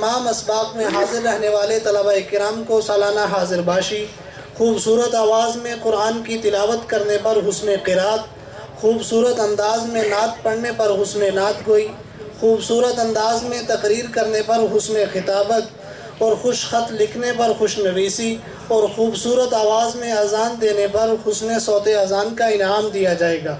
تمام اسباق میں حاضر رہنے والے طلبہ کرام کو سالانہ حاضر باشی، خوبصورت آواز میں قرآن کی تلاوت کرنے پر حسن قرات، خوبصورت انداز میں نعت پڑھنے پر حسن نعت گوئی، خوبصورت انداز میں تقریر کرنے پر حسن خطابت اور خوش خط لکھنے پر خوش نویسی اور خوبصورت آواز میں اذان دینے پر حسن صوت اذان کا انعام دیا جائے گا۔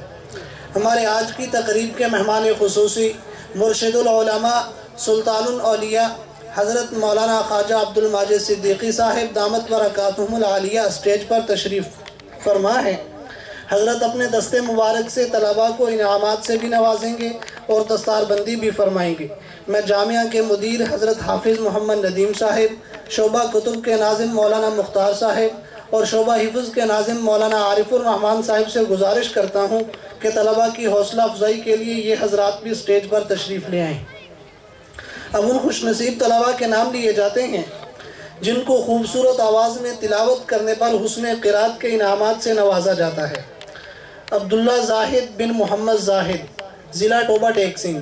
ہمارے آج کی تقریب کے مہمان خصوصی مرشد العلماء سلطان الاولیاء حضرت مولانا خواجہ عبد الماجد صدیقی صاحب دامت برکاتہم العالیہ اسٹیج پر تشریف فرما ہے۔ حضرت اپنے دستے مبارک سے طلباء کو انعامات سے بھی نوازیں گے اور دستار بندی بھی فرمائیں گے۔ میں جامعہ کے مدیر حضرت حافظ محمد ندیم صاحب، شعبہ کتب کے ناظم مولانا مختار صاحب اور شعبہ حفظ کے ناظم مولانا عارف الرحمن صاحب سے گزارش کرتا ہوں کہ طلباء کی حوصلہ افزائی کے لیے یہ حضرات بھی سٹیج پر تشریف لے آئیں۔ اب ان خوش نصیب طلباء کے نام لیے جاتے ہیں جن کو خوبصورت آواز میں تلاوت کرنے پر حسن قرات کے انعامات سے نوازا جاتا ہے۔ عبداللہ زاہد بن محمد زاہد، ضلع ٹوبہ ٹیک سنگھ۔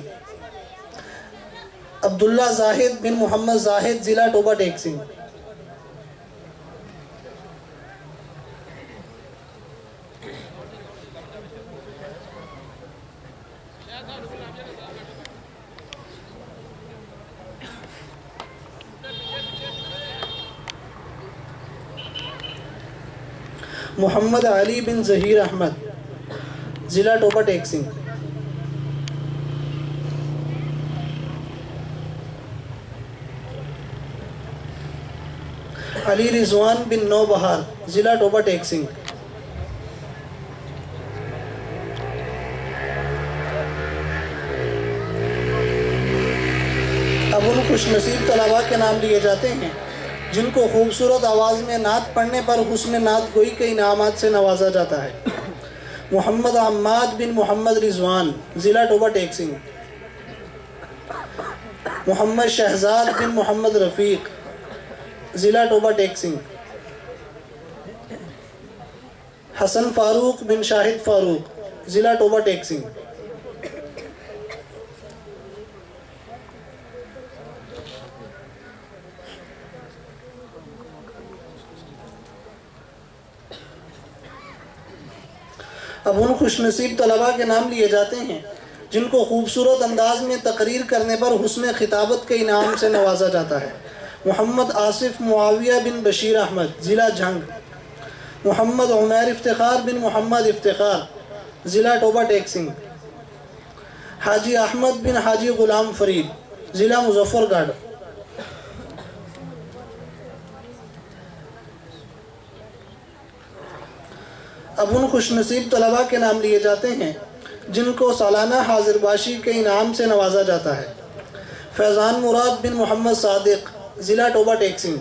عبداللہ زاہد بن محمد زاہد، ضلع ٹوبہ ٹیک سنگھ۔ محمد علی بن ظہیر احمد، ضلع ٹوبہ ٹیک سنگھ۔ علی رضوان بن نوبہار، ضلع ٹوبہ ٹیک سنگھ۔ اب ان خوش نصیب طلباء کے نام لیے جاتے ہیں جن کو خوبصورت آواز میں نعت پڑھنے پر حسن نعت گوئی کے انعامات سے نوازا جاتا ہے۔ محمد عماد بن محمد رضوان، ضلع ٹوبہ ٹیک سنگھ۔ محمد شہزاد بن محمد رفیق، ضلع ٹوبہ ٹیک سنگھ۔ حسن فاروق بن شاہد فاروق، ضلع ٹوبہ ٹیک سنگھ۔ اب ان خوش نصیب طلباء کے نام لیے جاتے ہیں جن کو خوبصورت انداز میں تقریر کرنے پر حسن خطابت کے انعام سے نوازا جاتا ہے۔ محمد آصف معاویہ بن بشیر احمد، ضلع جھنگ۔ محمد عمیر افتخار بن محمد افتخار، ضلع ٹوبہ ٹیک سنگھ۔ حاجی احمد بن حاجی غلام فرید، ضلع مظفر گڑھ۔ اب ان خوش نصیب طلباء کے نام لیے جاتے ہیں جن کو سالانہ حاضر باشی کے انعام سے نوازا جاتا ہے۔ فیضان مراد بن محمد صادق، ضلع ٹوبہ ٹیک سنگھ۔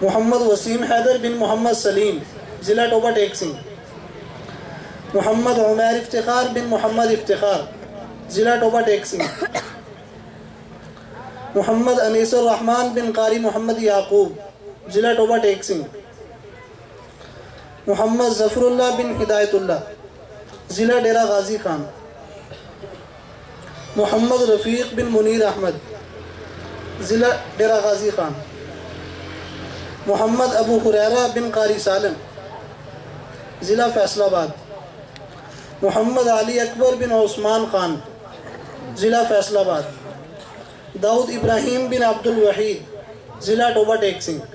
محمد وسیم حیدر بن محمد سلیم، ضلع ٹوبہ ٹیک سنگھ۔ محمد عمیر افتخار بن محمد افتخار، ضلع ٹوبہ ٹیک سنگھ۔ محمد انیس الرحمن بن قاری محمد یعقوب، ضلع ٹوبہ ٹیک سنگھ۔ محمد ظفر اللہ بن ہدایت اللہ، ضلع ڈیرہ غازی خان۔ محمد رفیق بن منیر احمد، ضلع ڈیرہ غازی خان۔ محمد ابو حریرہ بن قاری سالم، ضلع فیصل آباد۔ محمد علی اکبر بن عثمان خان، ضلع فیصل آباد۔ داؤد ابراہیم بن عبد الوحید، ضلع ٹوبہ ٹیک سنگھ۔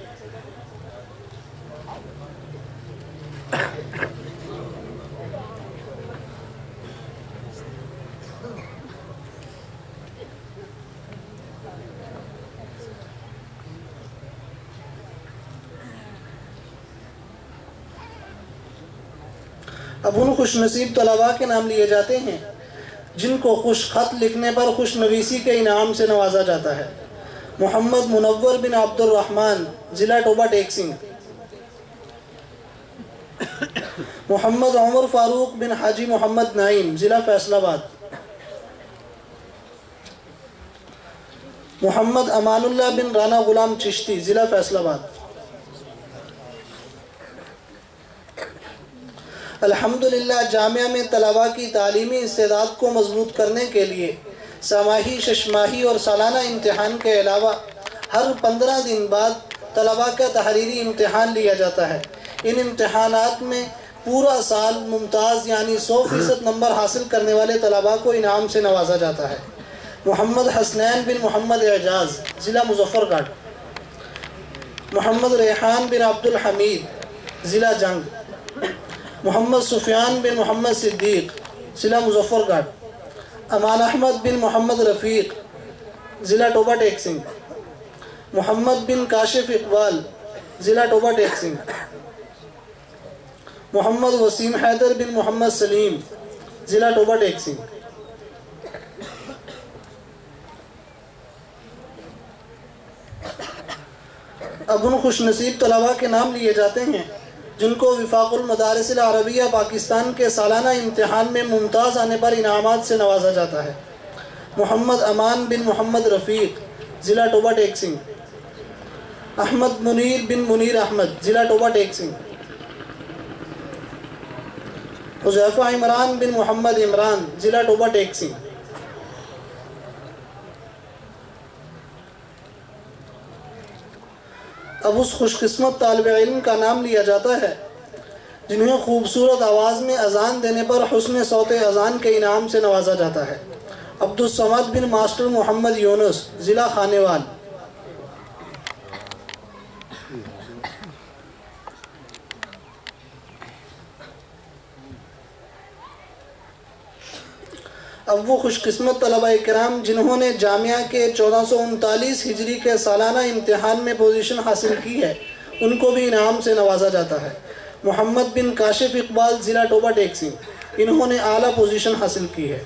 اب ان خوش نصیب طلباء کے نام لیے جاتے ہیں جن کو خوش خط لکھنے پر خوش نویسی کے انعام سے نوازا جاتا ہے۔ محمد منور بن عبد الرحمن، ضلع ٹوبہ ٹیک سنگھ۔ محمد عمر فاروق بن حاجی محمد نعیم، ضلع فیصل آباد۔ محمد امان اللہ بن رانا غلام چشتی، ضلع فیصل آباد۔ الحمدللہ جامعہ میں طلباء کی تعلیمی استعداد کو مضبوط کرنے کے لیے سماہی، ششماہی اور سالانہ امتحان کے علاوہ ہر 15 دن بعد طلباء کا تحریری امتحان لیا جاتا ہے۔ ان امتحانات میں پورا سال ممتاز یعنی 100% نمبر حاصل کرنے والے طلباء کو انعام سے نوازا جاتا ہے۔ محمد حسنین بن محمد اعجاز، ضلع مظفر گڑھ۔ محمد ریحان بن عبد الحمید، ضلع جنگ۔ محمد سفیان بن محمد صدیق، ضلع مظفر گڑھ۔ امان احمد بن محمد رفیق، ضلع ٹوبہ ٹیک سنگھ۔ محمد بن کاشف اقبال، ضلع ٹوبہ ٹیک سنگھ۔ محمد وسیم حیدر بن محمد سلیم، ضلع ٹوبہ ٹیک سنگھ۔ اب ان خوش نصیب طلباء کے نام لیے جاتے ہیں جن کو وفاق المدارس العربیہ پاکستان کے سالانہ امتحان میں ممتاز آنے پر انعامات سے نوازا جاتا ہے۔ محمد امان بن محمد رفیق، ضلع ٹوبہ ٹیک سنگھ۔ احمد منیر بن منیر احمد، ضلع ٹوبہ ٹیک سنگھ۔ حذیفہ عمران بن محمد عمران، ضلع ٹوبہ ٹیک سنگھ۔ اب اس خوش قسمت طالب علم کا نام لیا جاتا ہے جنہیں خوبصورت آواز میں اذان دینے پر حسن صوت اذان کے انعام سے نوازا جاتا ہے۔ عبدالصمد بن ماسٹر محمد یونس، ضلع خانیوال۔ اب وہ خوش قسمت طلبہ کرام جنہوں نے جامعہ کے 1439 ہجری کے سالانہ امتحان میں پوزیشن حاصل کی ہے ان کو بھی انعام سے نوازا جاتا ہے۔ محمد بن کاشف اقبال، ضلع ٹوبہ ٹیک سنگھ، انہوں نے اعلیٰ پوزیشن حاصل کی ہے۔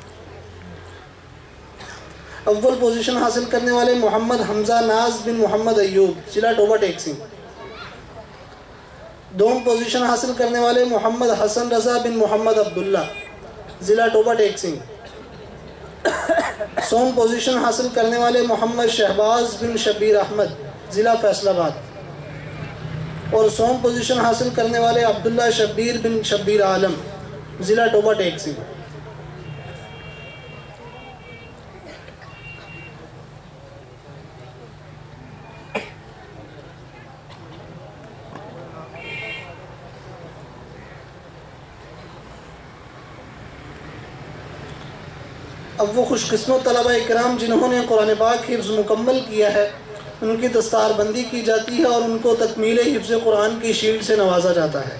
اول پوزیشن حاصل کرنے والے محمد حمزہ ناز بن محمد ایوب، ضلع ٹوبہ ٹیک سنگھ۔ دوم پوزیشن حاصل کرنے والے محمد حسن رضا بن محمد عبداللہ، ضلع ٹوبہ ٹیک سنگھ۔ سوم پوزیشن حاصل کرنے والے محمد شہباز بن شبیر احمد، ضلع فیصل آباد۔ اور سوم پوزیشن حاصل کرنے والے عبداللہ شبیر بن شبیر عالم، ضلع ٹوبہ ٹیک سنگھ۔ اب وہ خوش قسمت طلبہ اکرام جنہوں نے قرآن پاک حفظ مکمل کیا ہے ان کی دستار بندی کی جاتی ہے اور ان کو تکمیل حفظ قرآن کی شیلڈ سے نوازا جاتا ہے۔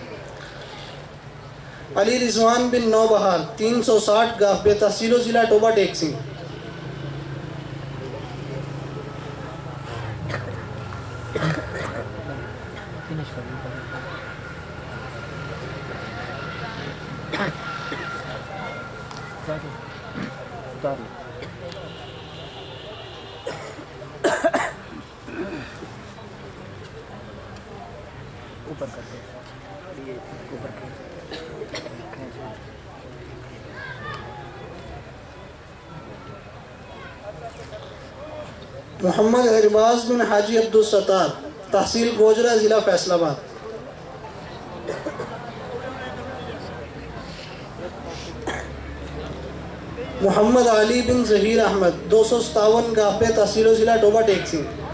علی رضوان بن نوبہار، 360 گاہ، بے تحصیل و ضلع ٹوبہ ٹیک سنگھ۔ محمد ارباز بن حاجی عبدالستار، تحصیل گوجرہ، ضلع فیصل آباد۔ محمد علی بن ظہیر احمد، 257 گاہ پہ، تحصیل و ضلع ٹوبہ ٹیک سنگھ۔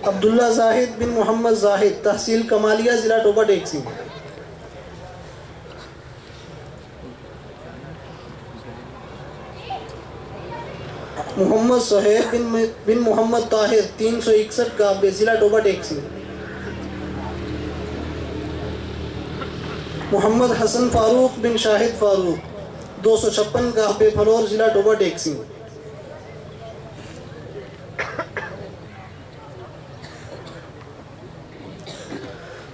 عبداللہ زاہد بن محمد زاہد، تحصیل کمالیہ، ضلع ٹوبہ ٹیک سنگھ۔ محمد صہیب بن محمد طاہر، 361 گاہ پہ، ضلع ٹوبہ ٹیک سنگھ۔ محمد حسن فاروق بن شاہد فاروق، 256 گاہ پہ، پھلور، ضلع ٹوبہ ٹیک سنگھ۔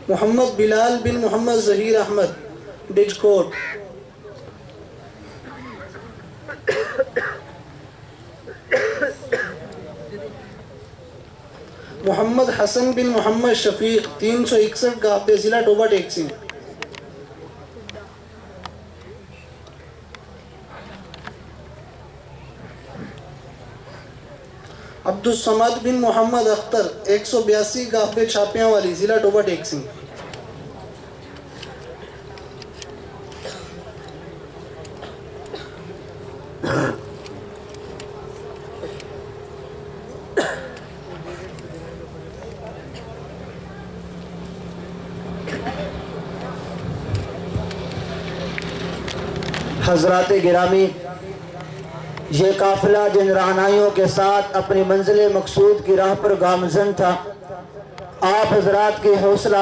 محمد بلال بن محمد ظہیر احمد، ڈجکوٹ۔ محمد حسن بن محمد شفیق، 361 گاہ پہ، ضلع ٹوبہ ٹیک سنگھ۔ عبدالصمد بن محمد اختر 182 گاہبے چھاپیاں والی ضلع ڈوبا ٹیک سنگھ۔ حضرات گرامی، یہ قافلہ جن رہنائیوں کے ساتھ اپنی منزل مقصود کی راہ پر گامزن تھا، آپ حضرات کی حوصلہ